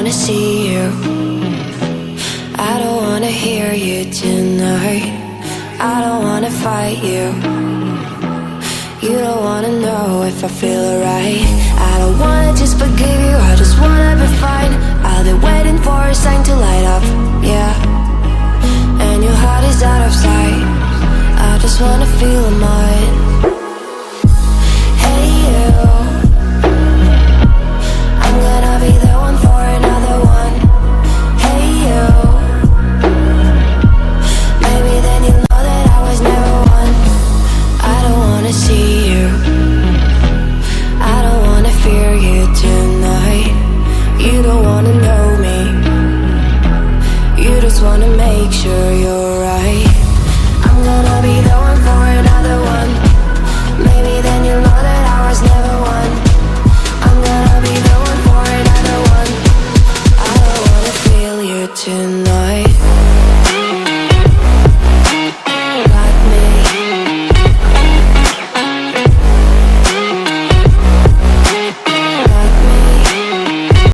wanna see you. I don't wanna hear you tonight. I don't wanna fight you. You don't wanna know if I feel alright. I don't wanna just forgive you, I just wanna be fine. I'll be waiting for a sign to light up, yeah. And your heart is out of sight. I just wanna feel mine. Hey you, I'm gonna be the one for another one. Hey you, maybe then you'll know that I was never one. I don't wanna see you, I don't wanna fear you tonight. You don't wanna know me, you just wanna make sure you're right. I'm gonna be the one for another one. Maybe then you'll know that I was never one. I'm gonna be the one for another one. I don't wanna feel you tonight.